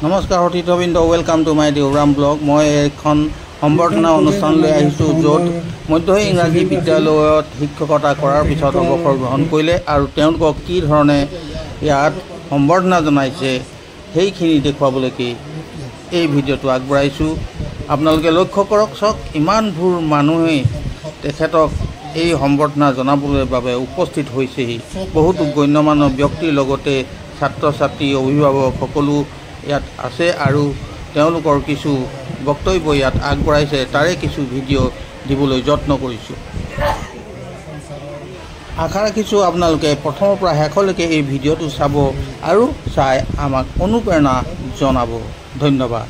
নমস্কাৰ সতীৰ্থবৃন্দ, welcome to my দেউৰাম blog. মই এখন সম্বৰ্ধনা অনুষ্ঠানলৈ আহিছোঁ, য'ত মধ্য ইংৰাজী বিদ্যালয়ত শিক্ষকতা কৰাৰ পিছত অৱসৰ গ্ৰহণ কৰিলে আৰু তেওঁলোকক কি ধৰণে ইয়াত সম্বৰ্ধনা জনাইছে সেইখিনি দেখুৱাবলৈকে এই ভিডিঅ'টো আগবঢ়াইছোঁ। আপোনালোকে লক্ষ্য কৰক, চাওক ইমানবোৰ মানুহে তেখেতক এই সম্বৰ্ধনা জনাবলৈ বাবে উপস্থিত হৈছেহি। বহুতো গণ্যমান্য ব্যক্তিৰ লগতে ছাত্ৰ ছাত্ৰী, অভিভাৱক সকলো ইয়াত আছে আৰু তেওঁলোকৰ কিছু বক্তব্য ইয়াত আগবঢ়াইছে। তাৰে কিছু ভিডিঅ' দিবলৈ যত্ন কৰিছোঁ। আশা ৰাখিছোঁ আপোনালোকে প্ৰথমৰ পৰা শেষলৈকে এই ভিডিঅ'টো চাব আৰু চাই আমাক অনুপ্ৰেৰণা জনাব। ধন্যবাদ।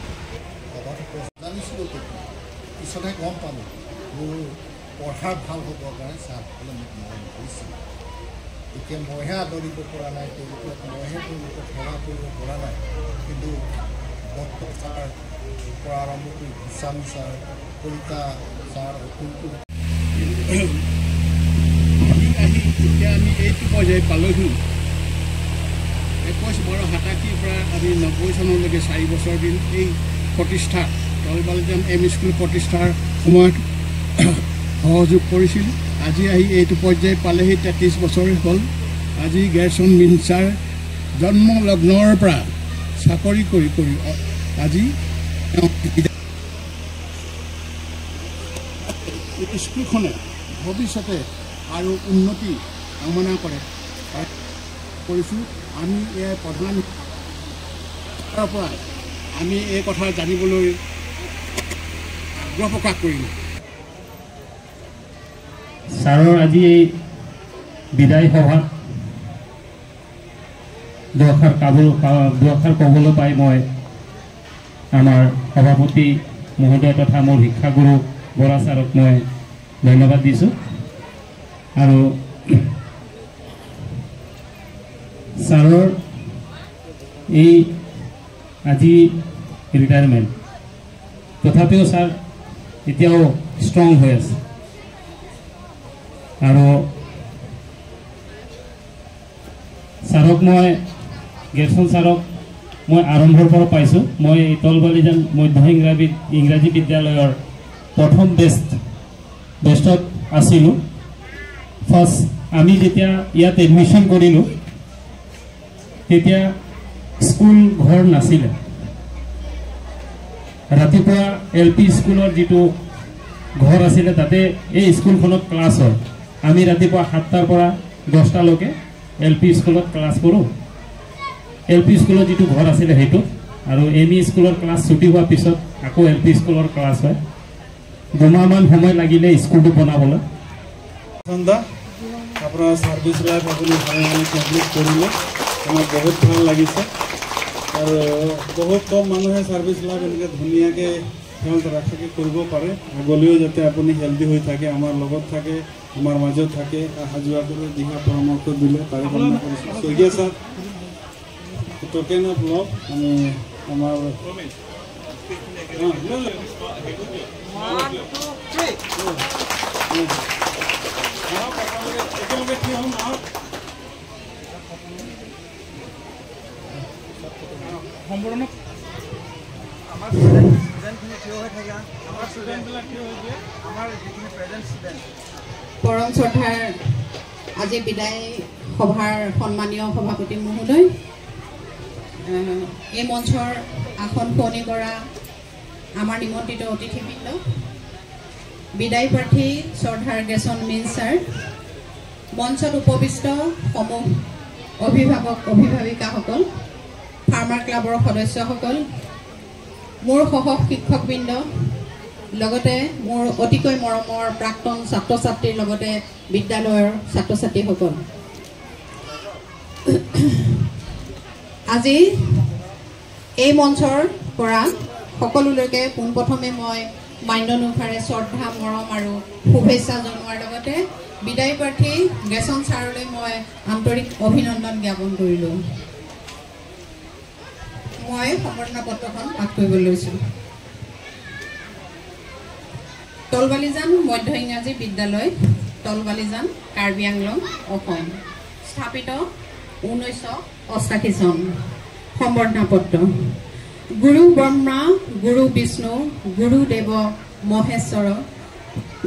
পঢ়াৰ ভাল হ'বৰ কাৰণে ছাৰসকলে মোক মৰম কৰিছিল। এতিয়া মইহে আদৰিব পৰা নাই, তেওঁলোকক মইহে তেওঁলোকক সেৱা কৰিব পৰা নাই। কিন্তু ডক্টৰ ছাৰ পৰা আৰম্ভ কৰি গোস্বামী ছাৰ, কলিতা ছাৰ, অতুলটো এতিয়া আমি এইটো পৰ্যায় পালোহি। 1987 পৰা আমি 90 চনলৈকে 4 বছৰ দিন এই প্ৰতিষ্ঠা তলবালিজান এম স্কুল প্ৰতিষ্ঠাৰ সময়ত সহযোগ কৰিছিল। আজি আহি এইটো পৰ্যায় পালেহি, 33 বছৰ হ'ল। আজি গেৰচন মিনচাৰ জন্ম লগ্নৰ পৰা চাকৰি কৰি আজি স্কুলখনে ভৱিষ্যতে আৰু উন্নতি কামনা কৰিছোঁ। আমি এই প্ৰধান পৰা আমি এই কথা জানিবলৈ আগ্ৰহ প্ৰকাশ কৰিলোঁ। ছাৰৰ আজি এই বিদায় সভাত দুআষাৰ ক'বলৈ পাই মই আমাৰ সভাপতি মহোদয় তথা মোৰ শিক্ষাগুৰু বৰা ছাৰক মই ধন্যবাদ দিছোঁ। আৰু ছাৰৰ এই আজি ৰিটায়াৰমেণ্ট, তথাপিও ছাৰ এতিয়াও ষ্ট্ৰং হৈ আছে। আৰু ছাৰক মই গেৰচন ছাৰক মই আৰম্ভৰ পৰা পাইছোঁ। মই তলবালিজান মধ্য ইংৰাজী বিদ্যালয়ৰ প্ৰথম বেষ্টত আছিলোঁ। ফাৰ্ষ্ট আমি যেতিয়া ইয়াত এডমিশ্যন কৰিলোঁ তেতিয়া স্কুল ঘৰ নাছিলে। ৰাতিপুৱা LP স্কুলৰ যিটো ঘৰ আছিলে তাতে এই স্কুলখনত ক্লাছ হয়। আমি ৰাতিপুৱা 7টাৰ পৰা 10টালৈকে LP স্কুলত ক্লাছ কৰোঁ। LP স্কুলৰ যিটো ঘৰ আছিলে সেইটো, আৰু ME স্কুলৰ ক্লাছ ছুটি হোৱাৰ পিছত আকৌ LP স্কুলৰ ক্লাছ হয়। 2 মাহমান সময় লাগিলে স্কুলটো বনাবলৈ। আপোনাৰ ছাৰ্ভিচ লাইফ আপুনি ভালদৰে কমপ্লিট কৰিলে, আমাৰ বহুত ভাল লাগিছে। আৰু বহুত কম মানুহে ছাৰ্ভিচ লাইফ এনেকৈ ধুনীয়াকৈ ৰাখি কৰিব পাৰে। আগলৈও যাতে আপুনি হেল্ডি হৈ থাকে, আমাৰ লগত থাকে, আমাৰ মাজত থাকে, অহা যোৱা কৰি দিহা পৰামৰ্শ দিলে তাৰে কামনা কৰিছোঁ। Saikia sir, token of love আমি আমাৰ একেলগে কি হ'ম সম্পূৰ্ণ আমাৰ পৰম শ্ৰদ্ধাৰ আজি বিদায় সভাৰ সন্মানীয় সভাপতি মহোদয়, এই মঞ্চৰ আসন শুৱনি কৰা আমাৰ নিমন্ত্ৰিত অতিথিবৃন্দ, বিদায় প্ৰাৰ্থী শ্ৰদ্ধাৰ গেৰচন মিনচ ছাৰ, মঞ্চত উপবিষ্ট সমূহ অভিভাৱক অভিভাৱিকাসকল, ফাৰ্মাৰ ক্লাবৰ সদস্যসকল, মোৰ সহ শিক্ষকবৃন্দ, লগতে মোৰ অতিকৈ মৰমৰ প্ৰাক্তন ছাত্ৰ ছাত্ৰীৰ লগতে বিদ্যালয়ৰ ছাত্ৰ ছাত্ৰীসকল, আজি এই মঞ্চৰ পৰা সকলোলৈকে পোনপ্ৰথমে মই মান্যনুসাৰে শ্ৰদ্ধা, মৰম আৰু শুভেচ্ছা জনোৱাৰ লগতে বিদায় প্ৰাৰ্থী গেৰচন ছাৰলৈ মই আন্তৰিক অভিনন্দন জ্ঞাপন কৰিলোঁ। মই সম্বৰ্ধনা পত্ৰখন পাঠ কৰিবলৈ লৈছোঁ। তলবালিজান মধ্য ইংৰাজী বিদ্যালয়, তলবালিজান, কাৰ্বি আংলং, অসম। স্থাপিত 1988 চন। সম্বৰ্ধনা পত্ৰ। গুৰু ব্ৰহ্মা গুৰু বিষ্ণু গুৰুদেৱ মহেশ্বৰ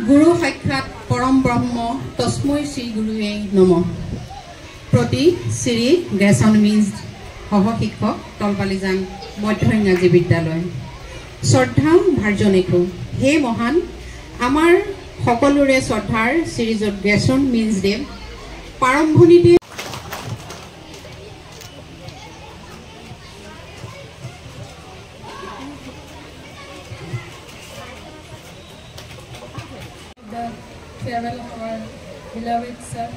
গুৰু সাক্ষাৎ পৰম ব্ৰহ্ম তস্मै শ্ৰী গুৰুৱে নমঃ। প্ৰতি শ্ৰী গ্ৰেচন মিন্স সহশিক্ষক তলপালিজাং মধ্য ইংৰাজী বিদ্যালয়। শ্ৰদ্ধা ভাৰ্যনেখু হে মহান আমাৰ সকলোৰে শ্ৰদ্ধাৰ শ্ৰীযুত গ্ৰেচন মিন্স দেৱ প্ৰাৰম্ভণিতে farewell of our beloved sir.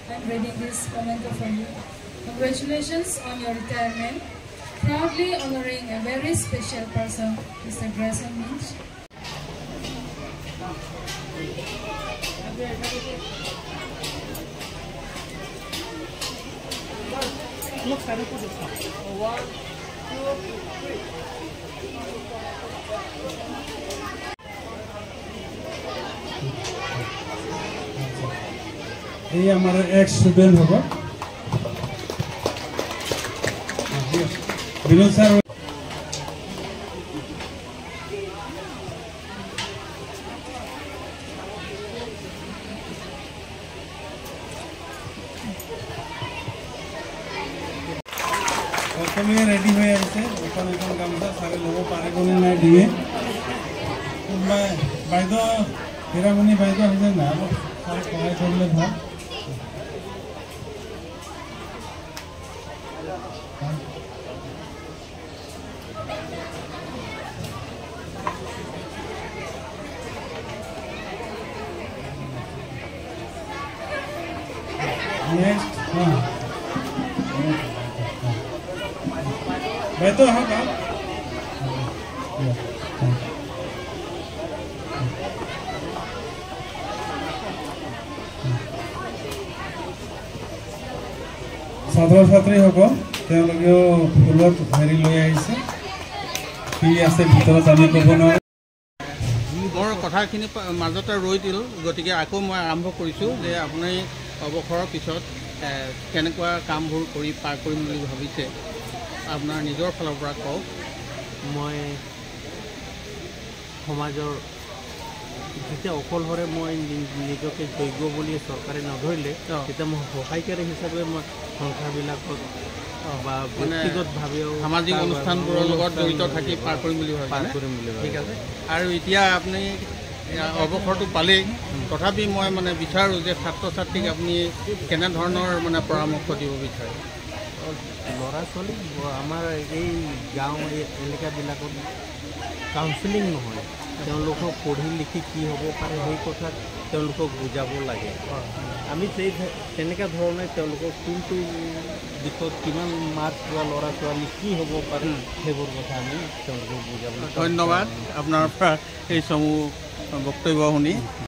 I am reading this memento for you. Congratulations on your retirement. Proudly honoring a very special person, Mr. Grayson Minch. ये हमारे एक्स स्टूडेंट होगा विनोद सर। অসমীয়া ৰেডি হৈ আহিছে এখন এখন গামোচা চাৰে ল'ব পাৰিবনে নাই দিয়ে বাইদেউ হীৰামণি বাইদেউ আহিছে নাই অলপ চাৰে সহায় কৰিলে ভাল। Next, बैठो हाँ का ছাত্ৰ ছাত্ৰীসকল তেওঁলোকেও ফুলত হেৰি লৈ আহিছে কি আছে ভিতৰত আমি ক'ব নোৱাৰোঁ। মোৰ কথাখিনি মাজতে ৰৈ দিল গতিকে আকৌ মই আৰম্ভ কৰিছোঁ যে আপুনি অৱসৰৰ পিছত কেনেকুৱা কামবোৰ কৰি পাৰ কৰিম বুলি ভাবিছে আপোনাৰ নিজৰ ফালৰ পৰা কওক। মই সমাজৰ যেতিয়া অকলশৰে মই নিজকে যোগ্য বুলি চৰকাৰে নধৰিলে তেতিয়া মই সহায়কাৰী হিচাপে মই সংস্থাবিলাকত বা ব্যক্তিগতভাৱেও সামাজিক অনুষ্ঠানবোৰৰ লগত জড়িত থাকি পাৰ কৰিম বুলি ভাবিছে। ঠিক আছে। আৰু এতিয়া আপুনি অৱসৰটো পালেই তথাপি মই মানে বিচাৰোঁ যে ছাত্ৰ ছাত্ৰীক আপুনি কেনেধৰণৰ মানে পৰামৰ্শ দিব বিচাৰে? ল'ৰা ছোৱালী আমাৰ এই গাঁও এলেকাবিলাকত কাউন্সেলিং নহয়, তেওঁলোকক পঢ়ি লিখি কি হ'ব পাৰে সেই কথা তেওঁলোকক বুজাব লাগে। আমি তেনেকুৱা ধৰণে তেওঁলোকক কোনটো দিশত কিমান মাৰ্ক পোৱা ল'ৰা ছোৱালী কি হ'ব পাৰে সেইবোৰ কথা আমি তেওঁলোকক বুজাব লাগে। ধন্যবাদ আপোনাৰ পৰা এই সমূহ বক্তব্য শুনি।